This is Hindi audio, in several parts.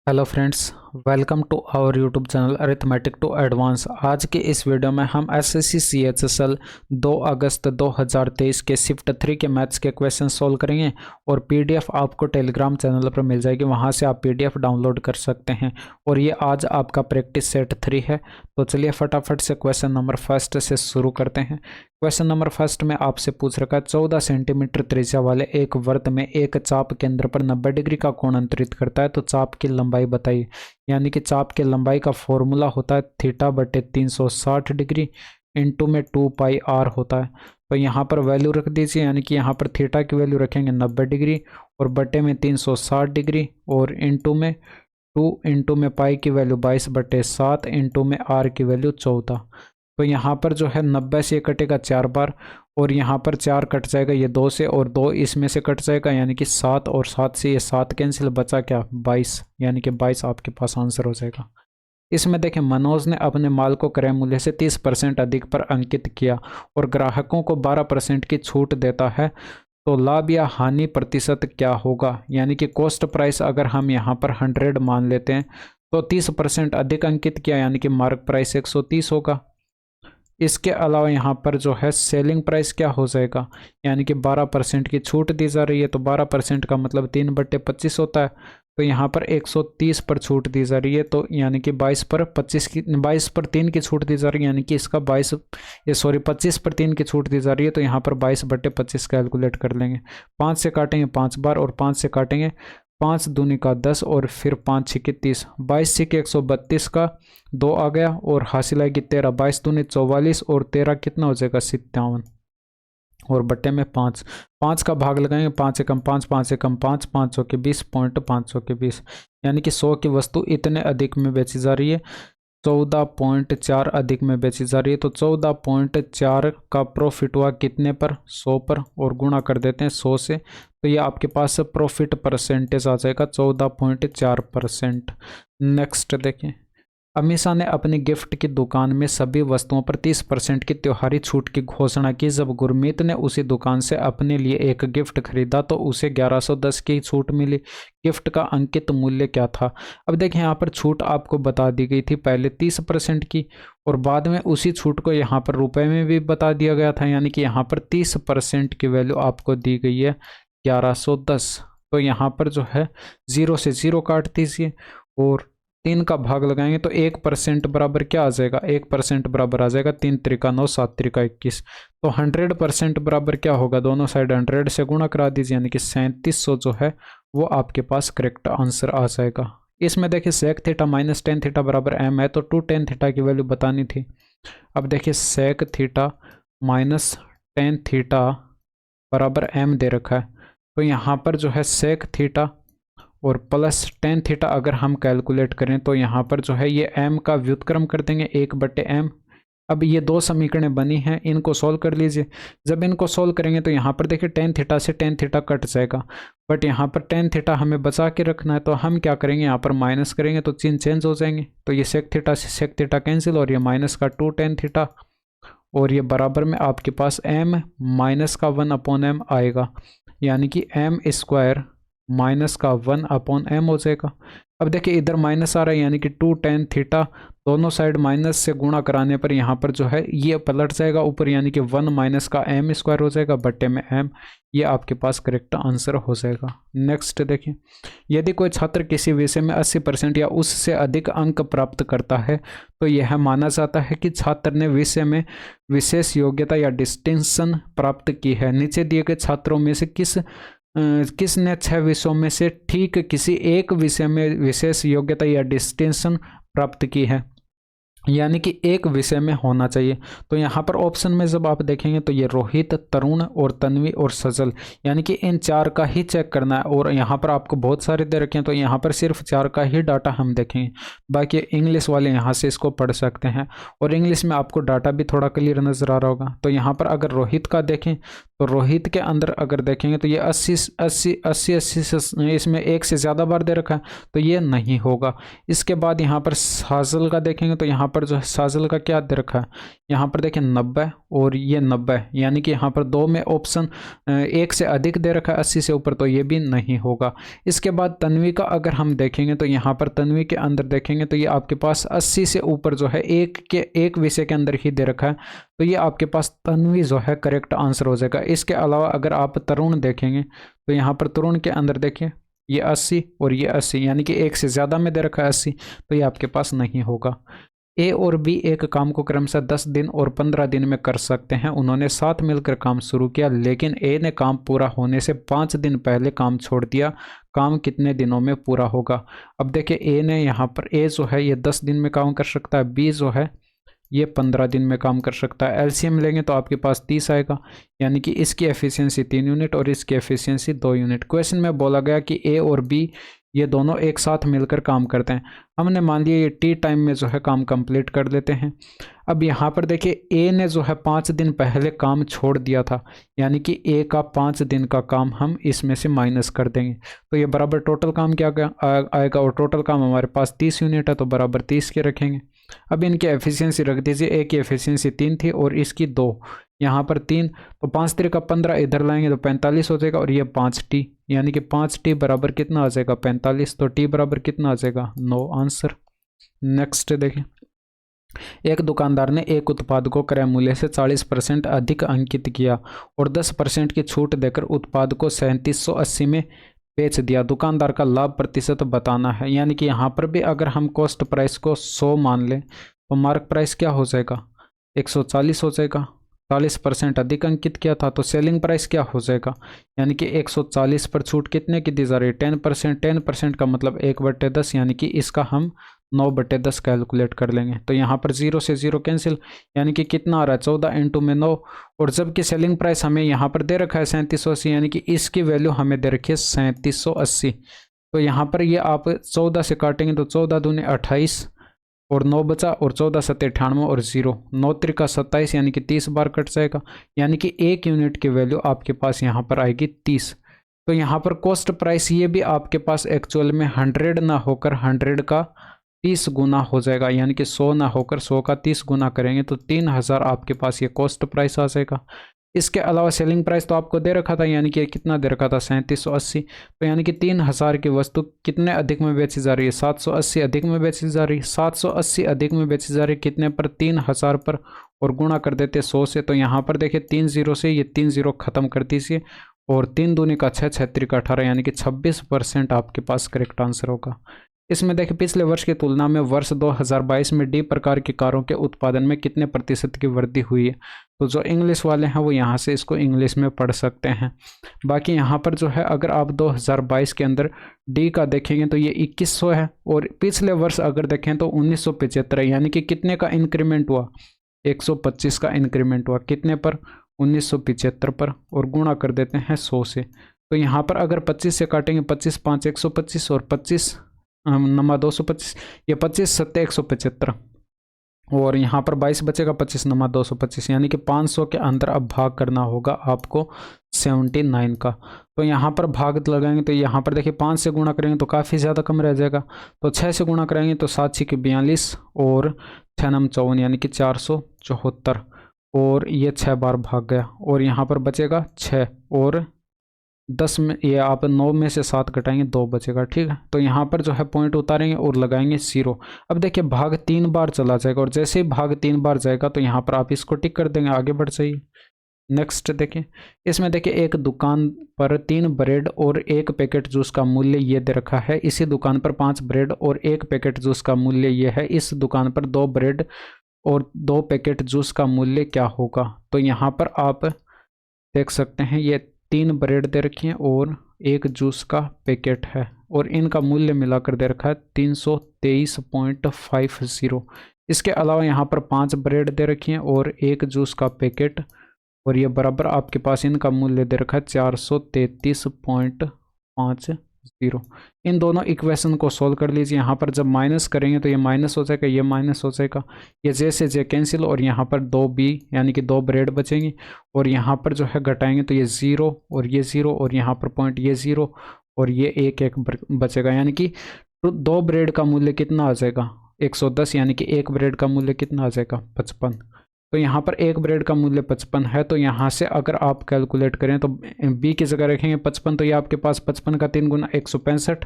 Hello friends, welcome to our YouTube channel arithmetic to advance. आज के इस वीडियो में हम एसएससी सीएचएसएल 2 अगस्त 2023 के शिफ्ट 3 के मैथ्स के क्वेश्चन सॉल्व करेंगे और पीडीएफ आपको टेलीग्राम चैनल पर मिल जाएगी, वहां से आप पीडीएफ डाउनलोड कर सकते हैं। और ये आज आपका प्रैक्टिस सेट 3 है। तो चलिए फटाफट से क्वेश्चन नंबर फर्स्ट से शुरू करते हैं। क्वेश्चन नंबर फर्स्ट में आपसे पूछ रखा है 14 सेंटीमीटर त्रिज्या वाले एक वृत्त में एक चाप केंद्र पर 90 डिग्री का कोण अंतरित करता है, तो चाप की लंबाई बताइए। यानी कि चाप की लंबाई का फॉर्मूला होता है थीटा बटे 360 डिग्री इंटू में 2 पाई आर होता है। तो यहाँ पर वैल्यू रख दीजिए, यानी कि यहाँ पर थीटा की वैल्यू रखेंगे 90 डिग्री और बटे में 360 डिग्री और इंटू में 2 इंटू में पाई की वैल्यू 22/7 इंटू में आर की वैल्यू 14। तो यहाँ पर जो है 90 से कटेगा 4 बार और यहाँ पर 4 कट जाएगा ये 2 से और 2 इसमें से कट जाएगा, यानी कि 7 और 7 से ये 7 कैंसिल, बचा क्या 22, यानी कि 22 आपके पास आंसर हो जाएगा। इसमें देखें, मनोज ने अपने माल को क्रय मूल्य से 30% अधिक पर अंकित किया और ग्राहकों को 12% की छूट देता है, तो लाभ या हानि प्रतिशत क्या होगा। यानी कि कॉस्ट प्राइस अगर हम यहाँ पर 100 मान लेते हैं तो 30% अधिक अंकित किया, यानी कि मार्क प्राइस 130 होगा। इसके अलावा यहाँ पर जो है सेलिंग प्राइस क्या हो जाएगा, यानी कि 12% की छूट दी जा रही है, तो 12% का मतलब 3/25 होता है। तो यहाँ पर 130 पर छूट दी जा रही है, तो यानी कि 22 पर 3 की छूट दी जा रही है, यानी कि इसका 25 पर 3 की छूट दी जा रही है, तो यहाँ पर 22/25 कैलकुलेट कर लेंगे। 5 से काटेंगे 5 बार और 5 से काटेंगे 5 दूनी का 10 और फिर 5 छिके 30, 22 छिके 132 का 2 आ गया और हासिल आएगी 13, 22 दूनी 44 और 13 कितना हो जाएगा 57 और बट्टे में 5, 5 का भाग लगाएंगे 5 एकम 5, 5 एकम 5, 5 सौ के 20 पॉइंट 500 के 20, यानी कि 100 की वस्तु इतने अधिक में बेची जा रही है, 14.4 अधिक में बेची जा रही है। तो 14.4 का प्रॉफिट हुआ कितने पर, 100 पर, और गुणा कर देते हैं 100 से, तो ये आपके पास प्रॉफिट परसेंटेज आ जाएगा 14.4%। नेक्स्ट देखें, अमीषा ने अपनी गिफ्ट की दुकान में सभी वस्तुओं पर 30% की त्योहारी छूट की घोषणा की। जब गुरमीत ने उसी दुकान से अपने लिए एक गिफ्ट खरीदा तो उसे 1110 की छूट मिली। गिफ्ट का अंकित मूल्य क्या था। अब देखें, यहाँ पर छूट आपको बता दी गई थी पहले 30% की और बाद में उसी छूट को यहाँ पर रुपए में भी बता दिया गया था, यानी कि यहाँ पर 30% की वैल्यू आपको दी गई है 1110। तो यहाँ पर जो है 0 से 0 काट दीजिए और 3 का भाग लगाएंगे तो 1% बराबर क्या आ जाएगा, 1% बराबर आ जाएगा 3 त्रिका 9, 7 त्रिका 21। तो 100% बराबर क्या होगा, दोनों साइड 100 से गुणा करा दीजिए, यानी कि 3700 जो है वो आपके पास करेक्ट आंसर आ जाएगा। इसमें देखिए sec theta minus tan theta बराबर एम है, तो 2 टेन थीटा की वैल्यू बतानी थी। अब देखिए sec theta minus tan theta बराबर एम दे रखा है, तो यहाँ पर जो है सेक थीटा और प्लस टेन थीटा अगर हम कैलकुलेट करें तो यहाँ पर जो है ये m का व्युत्क्रम कर देंगे 1/m। अब ये 2 समीकरणें बनी हैं, इनको सोल्व कर लीजिए। जब इनको सोल्व करेंगे तो यहाँ पर देखिए टेन थीटा से टेन थीटा कट जाएगा, बट यहाँ पर टेन थीटा हमें बचा के रखना है, तो हम क्या करेंगे, यहाँ पर माइनस करेंगे तो चिन्ह चेंज हो जाएंगे। तो ये सेक थीटा से सेक थीटा कैंसिल और ये माइनस का 2 टेन थीटा और ये बराबर में आपके पास m माइनस का 1/m आएगा, यानी कि m स्क्वायर माइनस का 1/m हो जाएगा। अब देखिए इधर माइनस आ रहा है, यानी कि 2 टेन थीटा दोनों साइड माइनस से गुणा कराने पर यहाँ पर जो है ये पलट जाएगा ऊपर, यानी कि 1 माइनस का m स्क्वायर हो जाएगा बट्टे में m। ये आपके पास करेक्ट आंसर हो जाएगा। नेक्स्ट देखिए, यदि कोई छात्र किसी विषय में 80% या उससे अधिक अंक प्राप्त करता है तो यह माना जाता है कि छात्र ने विषय में विशेष योग्यता या डिस्टिंक्शन प्राप्त की है। नीचे दिए गए छात्रों में से किसने 6 विषयों में से ठीक किसी एक विषय में विशेष योग्यता या डिस्टिंक्शन प्राप्त की है, यानी कि एक विषय में होना चाहिए। तो यहाँ पर ऑप्शन में जब आप देखेंगे तो ये रोहित, तरुण और तन्वी और सजल, यानी कि इन 4 का ही चेक करना है। और यहाँ पर आपको बहुत सारे दे रखे हैं, तो यहाँ पर सिर्फ 4 का ही डाटा हम देखेंगे, बाकी इंग्लिश वाले यहाँ से इसको पढ़ सकते हैं और इंग्लिश में आपको डाटा भी थोड़ा क्लियर नजर आ रहा होगा। तो यहाँ पर अगर रोहित का देखें तो रोहित के अंदर अगर देखेंगे तो ये 80 से इसमें एक से ज़्यादा बार दे रखा है, तो ये नहीं होगा। इसके बाद यहाँ पर साजल का देखेंगे तो यहाँ पर जो है साजल का क्या दे रखा है, यहाँ पर देखें 90 और ये 90, यानी कि यहाँ पर दो में ऑप्शन एक से अधिक दे रखा है 80 से ऊपर, तो ये भी नहीं होगा। इसके बाद तन्वी का अगर हम देखेंगे तो यहाँ पर तन्वी के अंदर देखेंगे तो ये आपके पास 80 से ऊपर जो है एक विषय के अंदर ही दे रखा है, तो ये आपके पास तन्वी जो है करेक्ट आंसर हो जाएगा। इसके अलावा अगर आप तरुण देखेंगे तो यहाँ पर तरुण के अंदर देखिए ये 80 और ये 80, यानी कि एक से ज़्यादा में दे रखा है 80, तो ये आपके पास नहीं होगा। ए और बी एक काम को क्रमशः 10 दिन और 15 दिन में कर सकते हैं। उन्होंने साथ मिलकर काम शुरू किया, लेकिन ए ने काम पूरा होने से 5 दिन पहले काम छोड़ दिया। काम कितने दिनों में पूरा होगा? अब देखिए ए ने यहाँ पर ए जो है ये 10 दिन में काम कर सकता है, बी जो है ये 15 दिन में काम कर सकता है। एलसीएम लेंगे तो आपके पास 30 आएगा, यानी कि इसकी एफिशिएंसी 3 यूनिट और इसकी एफिशिएंसी 2 यूनिट। क्वेश्चन में बोला गया कि ए और बी ये दोनों एक साथ मिलकर काम करते हैं। हमने मान लिया ये टी टाइम में जो है काम कंप्लीट कर लेते हैं। अब यहाँ पर देखिए ए ने जो है 5 दिन पहले काम छोड़ दिया था, यानी कि ए का 5 दिन का काम हम इसमें से माइनस कर देंगे, तो ये बराबर टोटल काम क्या आएगा, और टोटल काम हमारे पास 30 यूनिट है, तो बराबर 30 के रखेंगे। अब इनकी एफिशिएंसी रख दीजिए, ए की एफिशिएंसी 3 थी और इसकी 2, यहाँ पर 3, तो 5 3 का 15 इधर लाएंगे तो 45 हो जाएगा, और ये 5t, यानी कि 5t बराबर कितना आ जाएगा 45, तो t बराबर कितना आ जाएगा 9 आंसर। नेक्स्ट देखें, एक दुकानदार ने एक उत्पाद को क्रय मूल्य से 40% अधिक अंकित किया और 10% की छूट देकर उत्पाद को 3780 में बेच दिया। दुकानदार का लाभ प्रतिशत बताना है, यानी कि यहाँ पर भी अगर हम कॉस्ट प्राइस को 100 मान लें तो मार्क प्राइस क्या हो जाएगा 140 हो जाएगा। 40% अधिक अंकित किया था तो सेलिंग प्राइस क्या हो जाएगा, यानी कि 140 पर छूट कितने की दी जा रही है 10%। 10% का मतलब 1/10, यानी कि इसका हम 9/10 कैलकुलेट कर लेंगे। तो यहाँ पर 0 से 0 कैंसिल, यानी कि कितना आ रहा है 14 इंटू में 9, और जबकि सेलिंग प्राइस हमें यहाँ पर दे रखा है 3780, यानी कि इसकी वैल्यू हमें दे रखी है 3780। तो यहाँ पर ये आप 14 से काटेंगे तो 14 दूनी 28 और 9 बचा, और 14 7 98 और 0 9 त्रिका 27, यानी कि 30 बार कट जाएगा, यानी कि 1 यूनिट की वैल्यू आपके पास यहाँ पर आएगी 30। तो यहाँ पर कॉस्ट प्राइस ये भी आपके पास एक्चुअल में 100 ना होकर 100 का 30 गुना हो जाएगा, यानी कि 100 ना होकर 100 का 30 गुना करेंगे तो 3000 आपके पास ये कॉस्ट प्राइस आ जाएगा। इसके अलावा सेलिंग प्राइस तो आपको दे रखा था, यानी कि कितना दे रखा था 3780, तो यानी कि 3000 की वस्तु कितने अधिक में बेची जा रही है 780 अधिक में बेची जा रही है। 780 अधिक में बेची जा रही है कितने पर 3000 पर, और गुणा कर देते 100 से। तो यहाँ पर देखिए 3 0 से ये 3 0 खत्म कर दीजिए, और 3 दूनी का 6 6 3 का 18, यानी कि 26% आपके पास करेक्ट आंसर होगा। इसमें देखिए पिछले वर्ष की तुलना में वर्ष 2022 में डी प्रकार की कारों के उत्पादन में कितने प्रतिशत की वृद्धि हुई है। तो जो इंग्लिश वाले हैं वो यहाँ से इसको इंग्लिश में पढ़ सकते हैं। बाकी यहाँ पर जो है अगर आप 2022 के अंदर डी का देखेंगे तो ये 2100 है, और पिछले वर्ष अगर देखें तो 1975 है, यानी कि कितने का इंक्रीमेंट हुआ 125 का इंक्रीमेंट हुआ, कितने पर 1975 पर, और गुणा कर देते हैं 100 से। तो यहाँ पर अगर 25 से काटेंगे 25 5 125 और 25 नमा 225, ये 25 7 175, और यहाँ पर 22 बचेगा 25 नमा 225, यानी कि 500 के अंदर अब भाग करना होगा आपको 79 का। तो यहाँ पर भाग लगाएंगे तो यहाँ पर देखिए 5 से गुणा करेंगे तो काफ़ी ज़्यादा कम रह जाएगा, तो 6 से गुणा करेंगे तो 7 6 42 और 6 9 54, यानी कि 474, और ये 6 बार भाग गया, और यहाँ पर बचेगा 6 और 10 में ये आप 9 में से 7 घटाएंगे 2 बचेगा, ठीक है। तो यहाँ पर जो है पॉइंट उतारेंगे और लगाएंगे 0। अब देखिए भाग 3 बार चला जाएगा, और जैसे ही भाग 3 बार जाएगा तो यहाँ पर आप इसको टिक कर देंगे, आगे बढ़ जाइए। नेक्स्ट देखिए, इसमें देखिए एक दुकान पर 3 ब्रेड और 1 पैकेट जूस का मूल्य ये दे रखा है। इसी दुकान पर 5 ब्रेड और 1 पैकेट जूस का मूल्य ये है। इस दुकान पर 2 ब्रेड और 2 पैकेट जूस का मूल्य क्या होगा। तो यहाँ पर आप देख सकते हैं ये 3 ब्रेड दे रखी हैं और 1 जूस का पैकेट है, और इनका मूल्य मिलाकर दे रखा है 323.50। इसके अलावा यहाँ पर 5 ब्रेड दे रखी हैं और 1 जूस का पैकेट, और ये बराबर आपके पास इनका मूल्य दे रखा है 433.50। 0। इन दोनों इक्वेशन को सोल्व कर लीजिए। यहाँ पर जब माइनस करेंगे तो ये माइनस हो जाएगा, ये माइनस हो जाएगा, ये जे से जे कैंसिल, और यहाँ पर 2b यानी कि 2 ब्रेड बचेंगे। और यहाँ पर जो है घटाएंगे तो ये 0 और ये 0 और यहाँ पर पॉइंट ये 0 और ये 1 बचेगा, यानी कि 2 ब्रेड का मूल्य कितना आ जाएगा 110, यानी कि 1 ब्रेड का मूल्य कितना आ जाएगा 55। तो यहाँ पर 1 ब्रेड का मूल्य 55 है। तो यहाँ से अगर आप कैलकुलेट करें तो b की जगह रखेंगे 55, तो ये आपके पास 55 का 3 गुना 165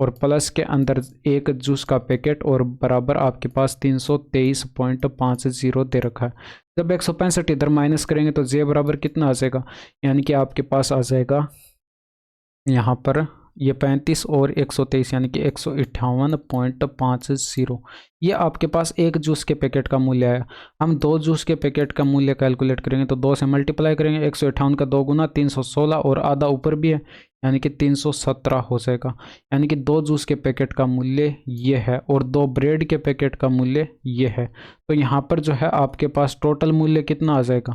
और प्लस के अंदर 1 जूस का पैकेट और बराबर आपके पास 323.50 दे रखा है। जब 165 इधर माइनस करेंगे तो जे बराबर कितना आ जाएगा, यानी कि आपके पास आ जाएगा यहाँ पर ये 35 और 123 यानी कि 158.50। ये आपके पास 1 जूस के पैकेट का मूल्य है। हम 2 जूस के पैकेट का मूल्य कैलकुलेट करेंगे तो 2 से मल्टीप्लाई करेंगे, 158 का 2 गुना 316 और आधा ऊपर भी है यानी कि 317 हो जाएगा। यानी कि 2 जूस के पैकेट का मूल्य ये है और 2 ब्रेड के पैकेट का मूल्य ये है। तो यहाँ पर जो है आपके पास टोटल मूल्य कितना आ जाएगा,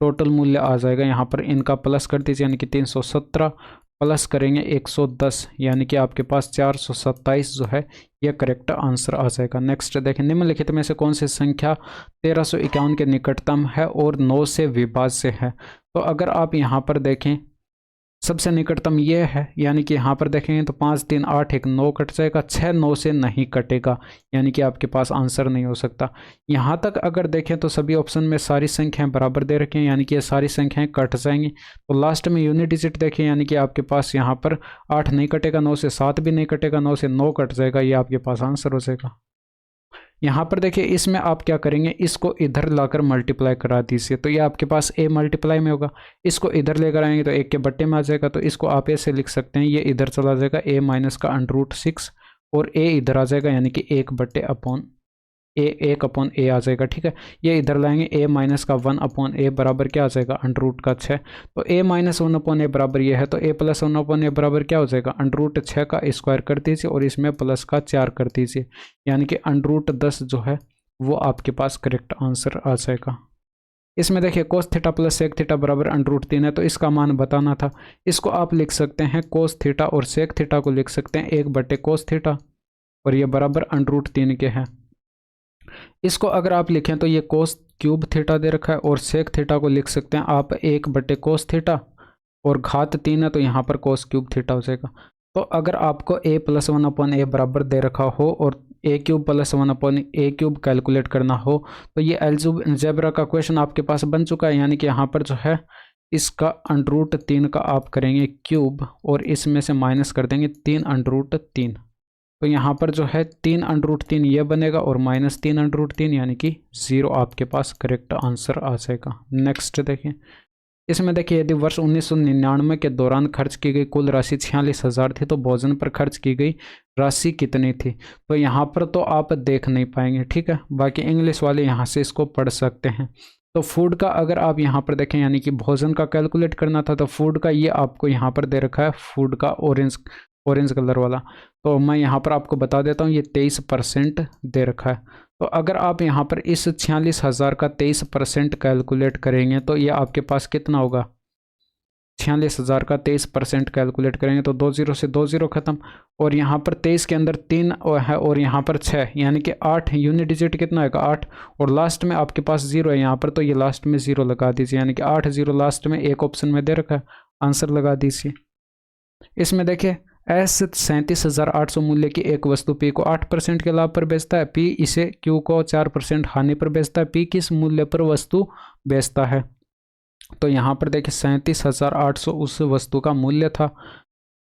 टोटल मूल्य आ जाएगा यहाँ पर इनका प्लस कर दीजिए, यानी कि 317 प्लस करेंगे 110 यानी कि आपके पास 427 जो है यह करेक्ट आंसर आ जाएगा। नेक्स्ट देखें, निम्नलिखित में से कौन सी संख्या 1351 के निकटतम है और 9 से विभाज्य है। तो अगर आप यहाँ पर देखें सबसे निकटतम ये है, यानी कि यहाँ पर देखेंगे तो 5 3 8 1 9 कट जाएगा, 6 9 से नहीं कटेगा, यानी कि आपके पास आंसर नहीं हो सकता। यहाँ तक अगर देखें तो सभी ऑप्शन में सारी संख्याएं बराबर दे रखी हैं, यानी कि ये सारी संख्याएं कट जाएंगी। तो लास्ट में यूनिट डिजिट देखें, यानी कि आपके पास यहाँ पर 8 नहीं कटेगा, 9 से 7 भी नहीं कटेगा, 9 से 9 कट जाएगा, ये आपके पास आंसर हो जाएगा। यहाँ पर देखिए इसमें आप क्या करेंगे, इसको इधर लाकर मल्टीप्लाई करा दीजिए, तो ये आपके पास a मल्टीप्लाई में होगा। इसको इधर लेकर आएंगे तो 1 के बट्टे में आ जाएगा, तो इसको आप ऐसे लिख सकते हैं, ये इधर चला जाएगा a माइनस का √6 और a इधर आ जाएगा, यानी कि 1 a आ जाएगा। ठीक है, ये इधर लाएंगे a माइनस का 1/a बराबर क्या आ जाएगा √6। तो a माइनस 1/a बराबर ये है, तो a प्लस 1/a बराबर क्या हो जाएगा √6 का स्क्वायर कर दीजिए और इसमें प्लस का 4 कर दीजिए, यानी कि √10 जो है वो आपके पास करेक्ट आंसर आ जाएगा। इसमें देखिए cos theta plus sec theta बराबर √3 है, तो इसका मान बताना था। इसको आप लिख सकते हैं कोस थीटा और सेक थीटा को लिख सकते हैं 1/कोस थीटा और ये बराबर √3 के हैं। इसको अगर आप लिखें तो ये कोस क्यूब थीटा दे रखा है और सेक थीटा को लिख सकते हैं आप 1/कोस थीटा और घात 3 है तो यहाँ पर कोस क्यूब थीटा हो जाएगा। तो अगर आपको a प्लस 1/a बराबर दे रखा हो और a cube plus 1/a cube calculate करना हो तो ये अलजेब्रा का क्वेश्चन आपके पास बन चुका है, यानी कि यहाँ पर जो है इसका √3 का आप करेंगे क्यूब और इसमें से माइनस कर देंगे 3√3, तो यहाँ पर जो है 3√3 ये बनेगा और माइनस 3√3 यानी कि 0 आपके पास करेक्ट आंसर आ जाएगा। नेक्स्ट देखिए, इसमें देखिए यदि वर्ष 1999 के दौरान खर्च की गई कुल राशि 46,000 थी तो भोजन पर खर्च की गई राशि कितनी थी। तो यहाँ पर तो आप देख नहीं पाएंगे, ठीक है, बाकी इंग्लिश वाले यहाँ से इसको पढ़ सकते हैं। तो फूड का अगर आप यहाँ पर देखें, यानी कि भोजन का कैलकुलेट करना था, तो फूड का ये आपको यहाँ पर दे रखा है, फूड का ऑरेंज कलर वाला, तो मैं यहाँ पर आपको बता देता हूँ ये 23% दे रखा है। तो अगर आप यहाँ पर इस 46,000 का 23% कैलकुलेट करेंगे तो ये आपके पास कितना होगा, 46,000 का 23% कैलकुलेट करेंगे तो 2 0 से 2 0 खत्म, और यहाँ पर 23 के अंदर 3 है और यहाँ पर 6 यानी कि 8, यूनिट डिजिट कितना आएगा 8 और लास्ट में आपके पास 0 है यहाँ पर, तो ये लास्ट में 0 लगा दीजिए, यानी कि 8 0 लास्ट में एक ऑप्शन में दे रखा है, आंसर लगा दीजिए। इसमें देखिए एस 37,800 मूल्य की एक वस्तु पी को 8% के लाभ पर बेचता है, पी इसे क्यू को 4% हानि पर बेचता है, पी किस मूल्य पर वस्तु बेचता है। तो यहाँ पर देखिए 37,800 उस वस्तु का मूल्य था,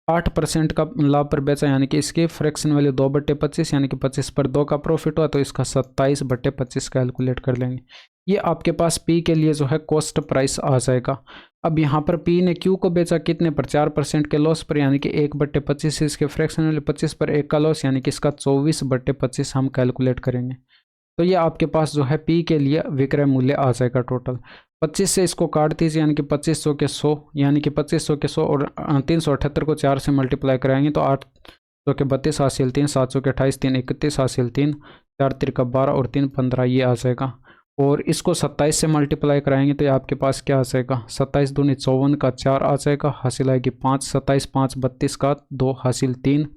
8% का लाभ पर बेचा, यानी कि इसकी फ्रैक्शन वैल्यू 2/25 यानी कि 25 पर 2 का प्रॉफिट हुआ, तो इसका 27/25 कैलकुलेट कर लेंगे। ये आपके पास पी के लिए जो है कॉस्ट प्राइस आ जाएगा। अब यहाँ पर पी ने क्यू को बेचा कितने पर, 4% के लॉस पर, यानी कि 1/25 इसके फ्रैक्शन वैल्यू 25 पर 1 का लॉस, यानी कि इसका 24/25 हम कैलकुलेट करेंगे। तो ये आपके पास जो है पी के लिए विक्रय मूल्य आ जाएगा टोटल। 25 से इसको काट दीजिए, यानी कि 2500 के 100, यानी कि 2500 के 100 और 378 को 4 से मल्टीप्लाई कराएंगे तो 800 के 32 हासिल 3, 700 के 28, 3 31 हासिल 3, 4 3 12 और 3 15 ये आ जाएगा। और इसको 27 से मल्टीप्लाई कराएंगे तो ये आपके पास क्या आ जाएगा, 27 दूनी 54 का 4 आ जाएगा, हासिल आएगी 5, 27 5 32 का 2 हासिल 3,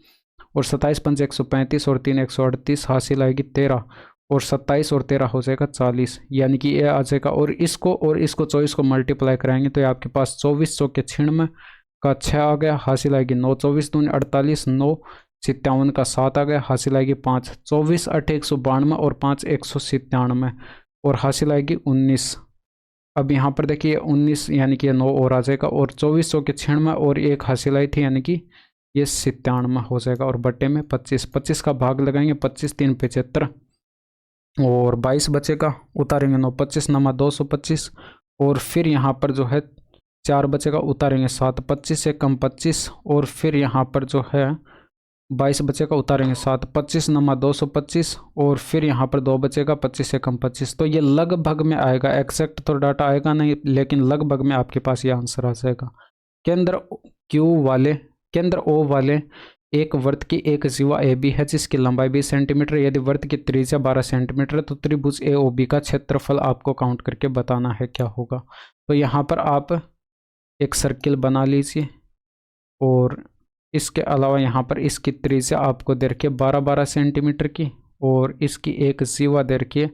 और 27 5 135 और 3 138 हासिल आएगी 13, और 27 और 13 हो जाएगा 40, यानी कि ये आ जाएगा। और इसको 24 को मल्टीप्लाई कराएंगे तो ये आपके पास 24 चौके 96 का 6 आ गया, हासिल आएगी 9, 24 दूनी 48, 9 57 का 7 आ गया, हासिल आएगी 5, 24 8 192 और 5 197 और हासिल आएगी 19। अब यहाँ पर देखिए 19 यानी कि 9 और आ जाएगा, और 24 चौके 96 और 1 हासिल आई थी यानी कि ये 97 हो जाएगा, और बट्टे में 25, 25 का भाग लगाएंगे, 25 3 75 और 22 बचेगा, उतारेंगे 9, 25 नमा 225, और फिर यहाँ पर जो है 4 बचेगा, उतारेंगे 7, 25 से कम 25, और फिर यहाँ पर जो है 22 बचेगा, उतारेंगे 7, 25 नमा 225, और फिर यहाँ पर 2 बचेगा, 25 से कम 25। तो ये लगभग में आएगा, एक्जैक्ट तो डाटा आएगा नहीं, लेकिन लगभग में आपके पास ये आंसर आ जाएगा। केंद्र ओ वाले एक वृत्त की एक जीवा ए बी है जिसकी लंबाई 20 सेंटीमीटर, यदि वृत्त की त्रिज्या 12 सेंटीमीटर है तो त्रिभुज ए ओ बी का क्षेत्रफल आपको काउंट करके बताना है क्या होगा। तो यहाँ पर आप एक सर्किल बना लीजिए, और इसके अलावा यहाँ पर इसकी त्रिज्या आपको दे रखी है 12 सेंटीमीटर की, और इसकी एक जीवा दे रखी है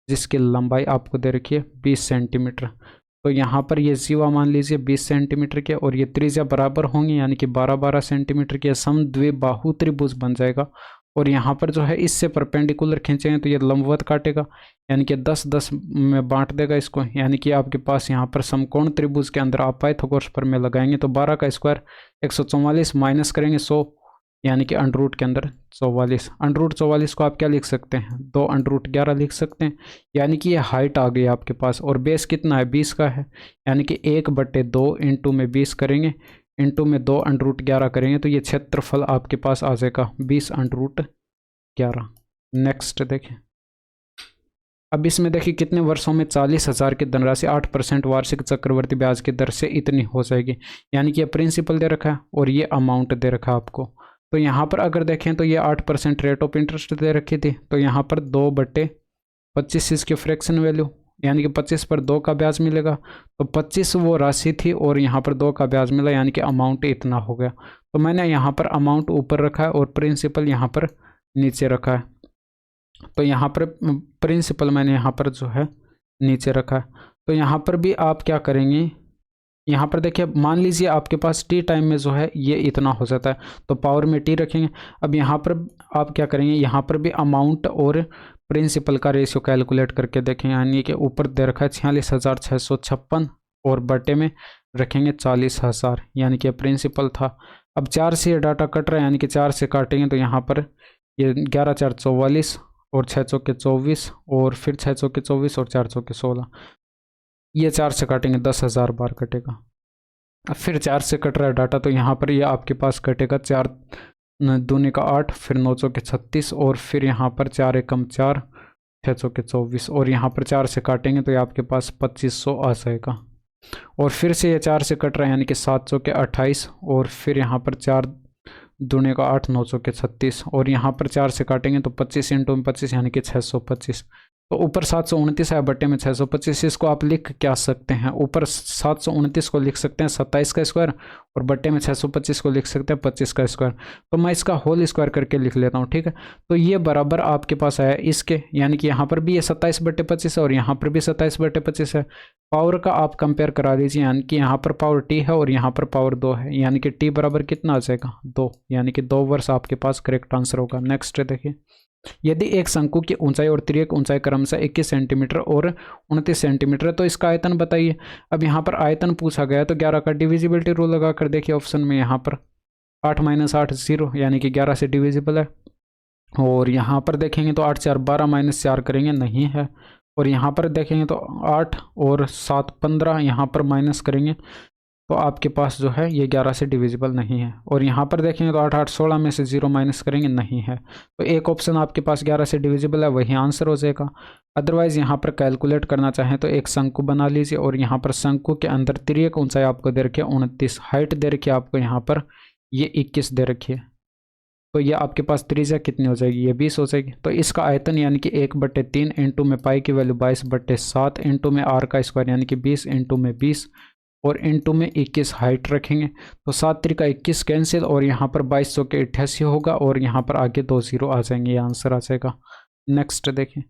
जिसकी लंबाई आपको दे रखी है 20 सेंटीमीटर। तो यहाँ पर ये जीवा मान लीजिए 20 सेंटीमीटर के, और ये त्रिज्या बराबर होंगी यानी कि 12 सेंटीमीटर के, समद्विबाहु त्रिभुज बन जाएगा। और यहाँ पर जो है इससे परपेंडिकुलर खींचेंगे तो ये लंबवत काटेगा, यानी कि 10-10 में बांट देगा इसको, यानी कि आपके पास यहाँ पर समकोण त्रिभुज के अंदर आप पाइथागोरस प्रमेय लगाएंगे तो 12 का स्क्वायर 144 माइनस करेंगे 100, यानी कि अंडर रूट के अंदर 44। अंडर रूट 44 को आप क्या लिख सकते हैं, 2 अंडर रूट 11 लिख सकते हैं, यानी कि ये हाइट आ गई आपके पास। और बेस कितना है, 20 का है, यानी कि 1/2 इंटू में 20 करेंगे, इंटू में 2 अंडर रूट 11 करेंगे तो ये क्षेत्रफल आपके पास आ जाएगा 20 अंडर रूट 11। नेक्स्ट देखें, अब इसमें देखिए कितने वर्षों में 40,000 की धनराशि 8% वार्षिक चक्रवर्ती ब्याज की दर से इतनी हो जाएगी, यानी कि ये प्रिंसिपल दे रखा है और ये अमाउंट दे रखा है आपको। तो यहाँ पर अगर देखें तो ये 8% रेट ऑफ इंटरेस्ट दे रखी थी, तो यहाँ पर 2/25 इसकी फ्रैक्शन वैल्यू, यानी कि 25 पर 2 का ब्याज मिलेगा, तो 25 वो राशि थी और यहाँ पर 2 का ब्याज मिला, यानी कि अमाउंट इतना हो गया। तो मैंने यहाँ पर अमाउंट ऊपर रखा है और प्रिंसिपल यहाँ पर नीचे रखा है। तो यहाँ पर प्रिंसिपल मैंने यहाँ पर जो है नीचे रखा है। तो यहाँ पर भी आप क्या करेंगे, यहाँ पर देखिए मान लीजिए आपके पास टी टाइम में जो है ये इतना हो जाता है, तो पावर में टी रखेंगे। अब यहाँ पर आप क्या करेंगे, यहाँ पर भी अमाउंट और प्रिंसिपल का रेशियो कैलकुलेट करके देखें, यानी कि ऊपर दे रखा है 46,656 और बटे में रखेंगे 40,000, यानी कि प्रिंसिपल था। अब 4 से ये डाटा कट रहा है, यानी कि 4 से काटेंगे तो यहाँ पर ये 11 4 44 और 6 चौके 24 और फिर 6 चौके 24 और 4 चौके 16, ये 4 से काटेंगे 10,000 बार कटेगा। अब फिर 4 से कट रहा है डाटा, तो यहाँ पर ये आपके पास कटेगा 4 दूनी का 8, फिर 9 चौके 36 और फिर यहाँ पर 4 एकम 4, 6 चौके 24 और यहाँ पर 4 से काटेंगे तो ये आपके पास 2500 आ जाएगा। और फिर से ये 4 से कट रहा है, यानी कि 7 चौके 28 और फिर यहाँ पर 4 दूनी का 8, 9 चौके 36 और यहाँ पर 4 से काटेंगे तो 25 इंटू 25 यानी कि 625। तो ऊपर 729 है, बट्टे में 625, इसको आप लिख क्या सकते हैं, ऊपर 729 को लिख सकते हैं 27 का स्क्वायर और बट्टे में 625 को लिख सकते हैं 25 का स्क्वायर। तो मैं इसका होल स्क्वायर करके लिख लेता हूँ, ठीक है। तो ये बराबर आपके पास आया इसके, यानी कि यहाँ पर भी ये 27/25 है और यहाँ पर भी 27/25 है। पावर का आप कंपेयर करा लीजिए, यानी कि यहाँ पर पावर टी है और यहाँ पर पावर 2 है, यानी कि टी बराबर कितना आ जाएगा 2, यानी कि 2 वर्ष आपके पास करेक्ट आंसर होगा। नेक्स्ट देखिए, यदि एक शंकु की ऊंचाई और तिर्यक ऊंचाई क्रमशः 21 सेंटीमीटर और 29 सेंटीमीटर है तो इसका आयतन बताइए। अब यहाँ पर आयतन पूछा गया तो 11 का डिविजिबिलिटी रूल लगाकर देखिए ऑप्शन में, यहाँ पर 8 - 8 0, यानी कि 11 से डिविजिबल है। और यहाँ पर देखेंगे तो 8 4 12 -4 करेंगे नहीं है। और यहाँ पर देखेंगे तो 8 और 7 15, यहाँ पर माइनस करेंगे तो आपके पास जो है ये 11 से डिविजिबल नहीं है। और यहाँ पर देखेंगे तो 8 8 16 में से 0 माइनस करेंगे नहीं है। तो एक ऑप्शन आपके पास 11 से डिविजिबल है, वही आंसर हो जाएगा। अदरवाइज यहाँ पर कैलकुलेट करना चाहें तो एक शंकु बना लीजिए और यहाँ पर शंकु के अंदर तिर्यक ऊंचाई आपको दे रखी है 29, हाइट दे रखी है आपको यहाँ पर ये 21 दे रखी है। तो ये आपके पास त्रिज्या कितनी हो जाएगी, ये 20 हो जाएगी। तो इसका आयतन यानी कि 1/3 इंटू में पाई की वैल्यू 22/7 इंटू में आर का स्क्वायर यानी कि 20 इंटू में 20 और इंटू में 21 हाइट रखेंगे। तो 7 त्रिका 21 कैंसिल और यहाँ पर 22 चौके 88 होगा और यहाँ पर आगे 2 जीरो आ जाएंगे, ये आंसर आ जाएगा। नेक्स्ट देखें,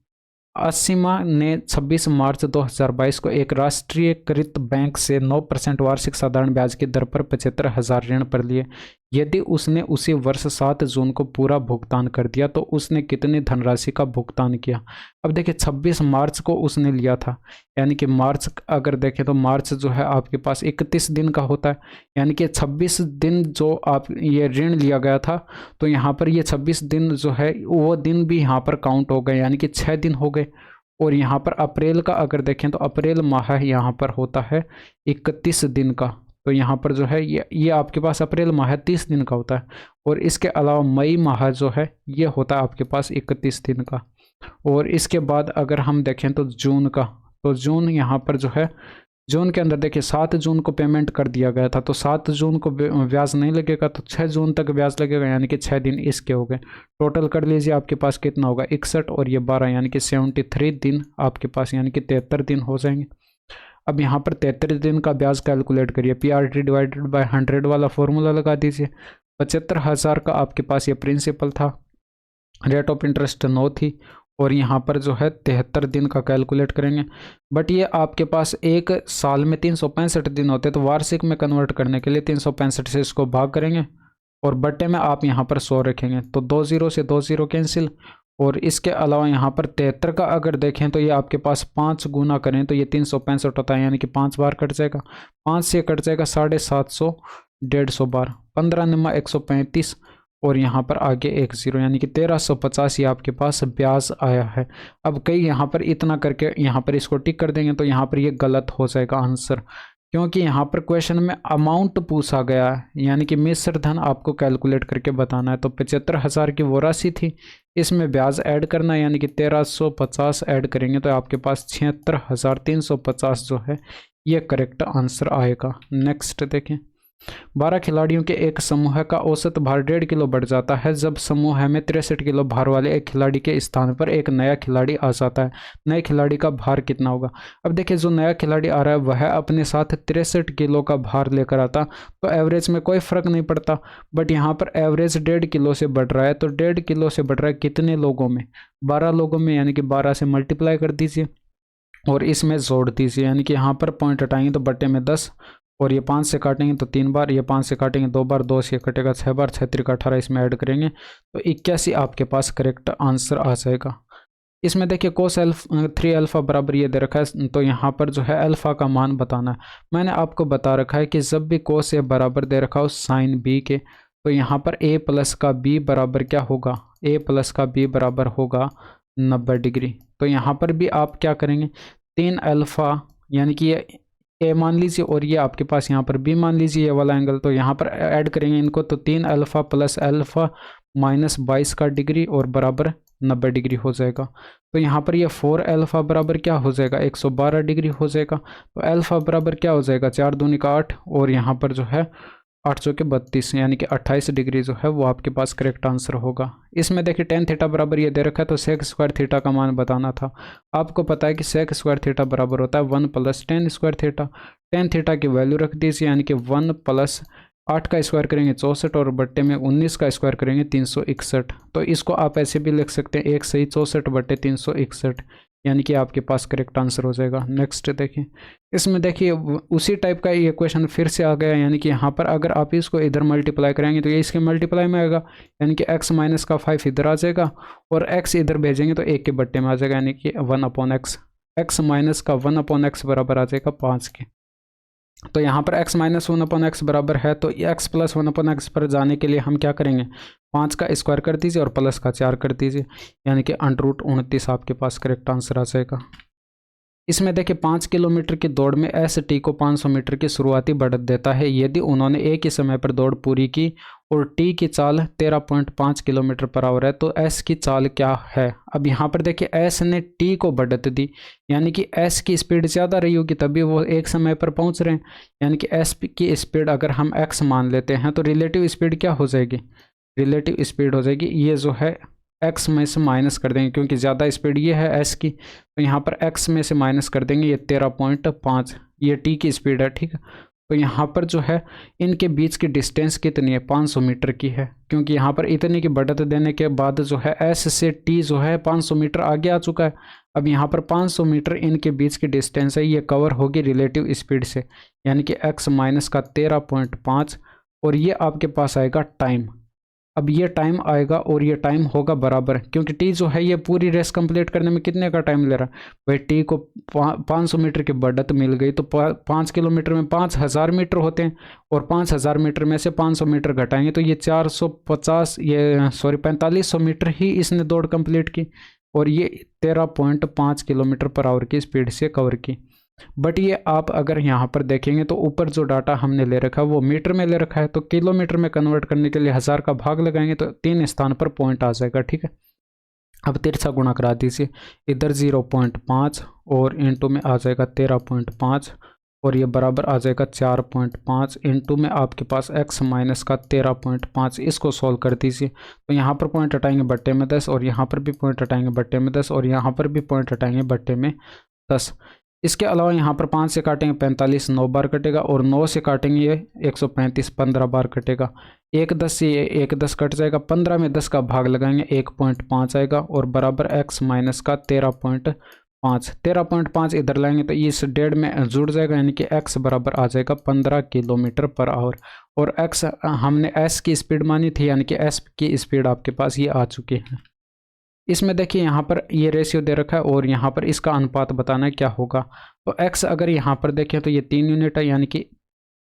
असीमा ने 26 मार्च 2022 को एक राष्ट्रीयकृत बैंक से 9% वार्षिक साधारण ब्याज की दर पर 75,000 ऋण पर लिए। यदि उसने उसी वर्ष 7 जून को पूरा भुगतान कर दिया तो उसने कितनी धनराशि का भुगतान किया। अब देखिए 26 मार्च को उसने लिया था, यानी कि मार्च अगर देखें तो मार्च जो है आपके पास 31 दिन का होता है, यानी कि 26 दिन जो आप ये ऋण लिया गया था, तो यहाँ पर ये 26 दिन जो है वो दिन भी यहाँ पर काउंट हो गए, यानी कि 6 दिन हो गए। और यहाँ पर अप्रैल का अगर देखें तो अप्रैल माह यहाँ पर होता है 31 दिन का, तो यहाँ पर जो है ये आपके पास अप्रैल माह 30 दिन का होता है। और इसके अलावा मई माह जो है ये होता है आपके पास 31 दिन का। और इसके बाद अगर हम देखें तो जून का, तो जून यहाँ पर जो है जून के अंदर देखिए 7 जून को पेमेंट कर दिया गया था, तो 7 जून को ब्याज नहीं लगेगा, तो 6 जून तक ब्याज लगेगा, यानी कि 6 दिन इसके हो गए। टोटल कर लीजिए आपके पास कितना होगा 61 और ये 12 यानी कि 73 दिन आपके पास, यानी कि 73 दिन हो जाएंगे। अब यहाँ पर 73 दिन का ब्याज कैलकुलेट करिए, PRT डिवाइडेड बाय 100 वाला फॉर्मूला लगा दीजिए। 75,000 का आपके पास ये प्रिंसिपल था, रेट ऑफ इंटरेस्ट 9 थी और यहाँ पर जो है 73 दिन का कैलकुलेट करेंगे। बट ये आपके पास एक साल में 365 दिन होते हैं, तो वार्षिक में कन्वर्ट करने के लिए 365 से इसको भाग करेंगे और बट्टे में आप यहाँ पर 100 रखेंगे, तो 2 जीरो से 2 जीरो कैंसिल। और इसके अलावा यहाँ पर 73 का अगर देखें तो ये आपके पास 5 गुना करें तो ये 365 होता है, यानी कि 5 बार कट जाएगा, 5 से कट जाएगा 750, 150 बार, 15 निम्मा 135 और यहाँ पर आगे 1 जीरो, यानी कि 1350 ये आपके पास ब्याज आया है। अब कई यहाँ पर इतना करके यहाँ पर इसको टिक कर देंगे तो यहाँ पर ये गलत हो जाएगा आंसर, क्योंकि यहाँ पर क्वेश्चन में अमाउंट पूछा गया है, यानी कि मिश्र धन आपको कैलकुलेट करके बताना है। तो 75,000 की वो राशि थी, इसमें ब्याज ऐड करना है, यानी कि 1350 ऐड करेंगे तो आपके पास 76,350 जो है ये करेक्ट आंसर आएगा। नेक्स्ट देखें, 12 खिलाड़ियों के एक समूह का औसत भार 1.5 किलो बढ़ जाता है जब समूह में 63 किलो भार वाले एक खिलाड़ी के स्थान पर एक नया खिलाड़ी आ जाता है। नए खिलाड़ी का भार कितना होगा। अब देखिए जो नया खिलाड़ी आ रहा है वह अपने साथ 63 किलो का भार लेकर आता, तो एवरेज में कोई फर्क नहीं पड़ता, बट यहाँ पर एवरेज 1.5 किलो से बढ़ रहा है, तो 1.5 किलो से बढ़ रहा है कितने लोगों में, 12 लोगों में, यानी कि 12 से मल्टीप्लाई कर दीजिए और इसमें जोड़ दीजिए, यानी कि यहाँ पर पॉइंट हटाएंगे तो बट्टे में 10 और ये 5 से काटेंगे तो 3 बार, ये 5 से काटेंगे 2 बार, 2 से कटेगा 6 बार, 6 त्रिक 18 इसमें ऐड करेंगे तो 81 आपके पास करेक्ट आंसर आ जाएगा। इसमें देखिए कोस 3 अल्फ़ा बराबर ये दे रखा है, तो यहाँ पर जो है अल्फ़ा का मान बताना है। मैंने आपको बता रखा है कि जब भी कोस ए बराबर दे रखा हो साइन बी के, तो यहाँ पर ए प्लस का बी बराबर क्या होगा, ए प्लस का बी बराबर होगा 90 डिग्री। तो यहाँ पर भी आप क्या करेंगे, 3 अल्फ़ा यानी कि ये ए मान लीजिए और ये आपके पास यहाँ पर बी मान लीजिए ये वाला एंगल, तो यहाँ पर ऐड करेंगे इनको, तो 3 अल्फ़ा प्लस अल्फ़ा माइनस 22 का डिग्री और बराबर 90 डिग्री हो जाएगा। तो यहाँ पर ये 4 अल्फ़ा बराबर क्या हो जाएगा, 112 डिग्री हो जाएगा। तो अल्फ़ा बराबर क्या हो जाएगा, 4 दूनी का 8 और यहाँ पर जो है 8 चौके 32 यानी कि 28 डिग्री जो है वो आपके पास करेक्ट आंसर होगा। इसमें देखिए टेन थीटा बराबर ये दे रखा है, तो सेक स्क्वायर थीटा का मान बताना था। आपको पता है कि सेक स्क्वायर थीटा बराबर होता है 1 plus ten square theta. Tan theta की वैल्यू रख दीजिए, यानी कि 1 प्लस 8 का स्क्वायर करेंगे 64 और बट्टे में 19 का स्क्वायर करेंगे 361। तो इसको आप ऐसे भी लिख सकते हैं 1 सही 64 बट्टे 361, यानी कि आपके पास करेक्ट आंसर हो जाएगा। नेक्स्ट देखिए, इसमें देखिए उसी टाइप का ये क्वेश्चन फिर से आ गया, यानी कि यहाँ पर अगर आप इसको इधर मल्टीप्लाई करेंगे तो ये इसके मल्टीप्लाई में आएगा, यानी कि x माइनस का 5 इधर आ जाएगा और x इधर भेजेंगे तो 1 के बट्टे में आ जाएगा, यानी कि 1/x, x माइनस का 1/x बराबर आ जाएगा 5 के। तो यहाँ पर x माइनस 1/x बराबर है, तो x प्लस 1/x पर जाने के लिए हम क्या करेंगे, 5 का स्क्वायर कर दीजिए और प्लस का 4 कर दीजिए, यानी कि √29 आपके पास करेक्ट आंसर आ जाएगा। इसमें देखिए 5 किलोमीटर की दौड़ में एस टी को 500 मीटर की शुरुआती बढ़त देता है यदि उन्होंने एक ही समय पर दौड़ पूरी की और टी की चाल 13.5 किलोमीटर पर आवर है, तो एस की चाल क्या है। अब यहाँ पर देखिए एस ने टी को बढ़त दी, यानी कि एस की स्पीड ज़्यादा रही होगी तभी वो एक समय पर पहुँच रहे हैं, यानी कि एस की स्पीड अगर हम एक्स मान लेते हैं तो रिलेटिव स्पीड क्या हो जाएगी, रिलेटिव स्पीड हो जाएगी, ये जो है x में से माइनस कर देंगे क्योंकि ज़्यादा स्पीड ये है s की, तो यहाँ पर x में से माइनस कर देंगे, ये 13.5 ये t की स्पीड है, ठीक है। तो यहाँ पर जो है इनके बीच की डिस्टेंस कितनी है, 500 मीटर की है, क्योंकि यहाँ पर इतने की बढ़त देने के बाद जो है s से t जो है 500 मीटर आगे आ चुका है। अब यहाँ पर 500 मीटर इनके बीच की डिस्टेंस है, ये कवर होगी रिलेटिव स्पीड से, यानी कि x माइनस का 13.5 और ये आपके पास आएगा टाइम। अब ये टाइम आएगा और ये टाइम होगा बराबर, क्योंकि टी जो है ये पूरी रेस कंप्लीट करने में कितने का टाइम ले रहा है भाई, टी को 500 मीटर की बढ़त मिल गई, तो 5 किलोमीटर में 5000 मीटर होते हैं और 5000 मीटर में से 500 मीटर घटाएंगे तो ये 4500 मीटर ही इसने दौड़ कंप्लीट की और ये 13.5 किलोमीटर पर आवर की स्पीड से कवर की। बट ये आप अगर यहाँ पर देखेंगे तो ऊपर जो डाटा हमने ले रखा है वो मीटर में ले रखा है, तो किलोमीटर में कन्वर्ट करने के लिए 1000 का भाग लगाएंगे तो 3 स्थान पर पॉइंट आ जाएगा, ठीक है। अब तिरछा गुणा करा दीजिए, इधर 0.5 और इंटू में आ जाएगा 13.5 और ये बराबर आ जाएगा 4.5 इंटू में आपके पास x माइनस का 13.5। इसको सॉल्व कर दीजिए, तो यहाँ पर पॉइंट हटाएंगे बट्टे में 10 और यहाँ पर भी पॉइंट हटाएंगे बट्टे में 10 और यहाँ पर भी पॉइंट हटाएंगे बट्टे में 10। इसके अलावा यहाँ पर 5 से काटेंगे 45 9 बार कटेगा और 9 से काटेंगे ये 135 15 बार कटेगा। 1 10 से ये 1 10 कट जाएगा, 15 में 10 का भाग लगाएंगे 1.5 आएगा और बराबर x माइनस का 13.5 इधर लाएंगे तो इस 1.5 में जुड़ जाएगा, यानी कि x बराबर आ जाएगा 15 किलोमीटर पर आवर और x हमने s की स्पीड मानी थी, यानी कि s की स्पीड आपके पास ये आ चुकी है। इसमें देखिए यहाँ पर ये रेशियो दे रखा है और यहाँ पर इसका अनुपात बताना है क्या होगा। तो x अगर यहाँ पर देखें तो ये 3 यूनिट है, यानी कि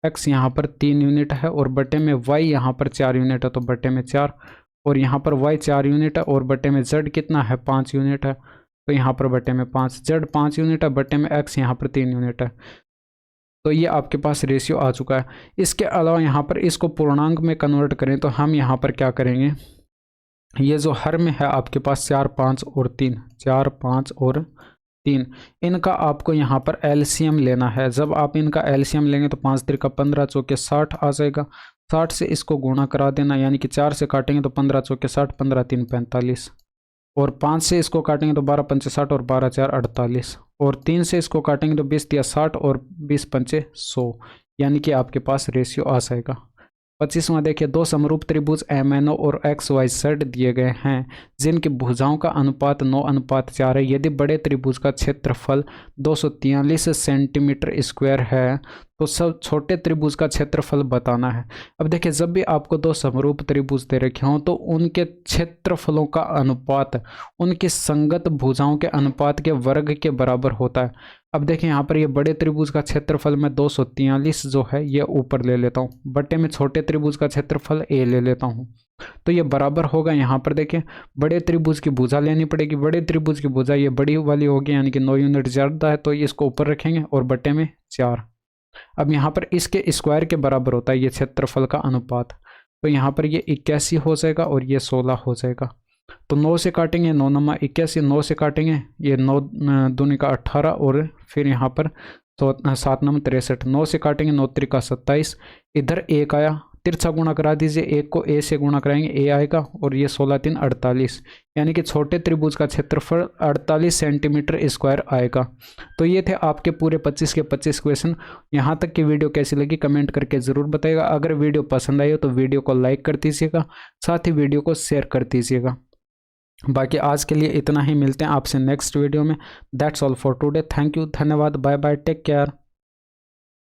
x यहाँ पर 3 यूनिट है और बटे में y यहाँ पर 4 यूनिट है, तो बटे में 4 और यहाँ पर y 4 यूनिट है और बटे में z कितना है 5 यूनिट है, तो यहाँ पर बटे में 5 z 5 यूनिट है, बटे में x यहाँ पर 3 यूनिट है। तो ये आपके पास रेशियो आ चुका है। इसके अलावा यहाँ पर इसको पूर्णांक में कन्वर्ट करें तो हम यहाँ पर क्या करेंगे, ये जो हर में है आपके पास 4 5 और 3 4 5 और 3, इनका आपको यहाँ पर एलसीएम लेना है। जब आप इनका एलसीएम लेंगे तो 5 3 का 15 चौके 60 आ जाएगा, 60 से इसको गुणा करा देना, यानी कि 4 से काटेंगे तो 15 चौके 60 15 3 45 और 5 से इसको काटेंगे तो 12 पंचे 60 और 12 4 48 और 3 से इसको काटेंगे तो 20 3 60 और 20 पंचे 100, यानी कि आपके पास रेशियो आ जाएगा। 25वां देखिए, दो समरूप त्रिभुज MNO और XYZ दिए गए हैं जिनकी भुजाओं का अनुपात 9:4 है। यदि बड़े त्रिभुज का क्षेत्रफल 243 सेंटीमीटर स्क्वायर है तो सब छोटे त्रिभुज का क्षेत्रफल बताना है। अब देखिए, जब भी आपको दो समरूप त्रिभुज दे रखे हों तो उनके क्षेत्रफलों का अनुपात उनकी संगत भुजाओं के अनुपात के वर्ग के बराबर होता है। अब देखिए यहाँ पर ये बड़े त्रिभुज का क्षेत्रफल मैं 243 जो है ये ऊपर ले लेता हूँ, बटे में छोटे त्रिभुज का क्षेत्रफल a ले लेता हूँ, तो ये बराबर होगा। यहाँ पर देखिए बड़े त्रिभुज की भुजा लेनी पड़ेगी, बड़े त्रिभुज की भुजा ये बड़ी वाली होगी, यानी कि 9 यूनिट ज़्यादा है तो इसको ऊपर रखेंगे और बटे में 4। अब यहाँ पर इसके स्क्वायर के बराबर होता है ये क्षेत्रफल का अनुपात, तो यहाँ पर ये 81 हो जाएगा और ये 16 हो जाएगा। तो 9 से काटेंगे 9 नमा 81, 9 से काटेंगे ये 9 दूनी का 18 और फिर यहाँ पर 7 नम 63, 9 से काटेंगे 9 त्रिका 27, इधर 1 आया, तिरछा गुणा करा दीजिए, 1 को a से गुणा कराएंगे a आएगा और ये 16 3 48, यानी कि छोटे त्रिभुज का क्षेत्रफल 48 सेंटीमीटर स्क्वायर आएगा। तो ये थे आपके पूरे 25 के 25 क्वेश्चन। यहाँ तक की वीडियो कैसी लगी कमेंट करके ज़रूर बताइएगा। अगर वीडियो पसंद आई हो तो वीडियो को लाइक कर दीजिएगा, साथ ही वीडियो को शेयर कर दीजिएगा। बाकी आज के लिए इतना ही, मिलते हैं आपसे नेक्स्ट वीडियो में। That's all for today. Thank you, धन्यवाद, बाय बाय, टेक केयर।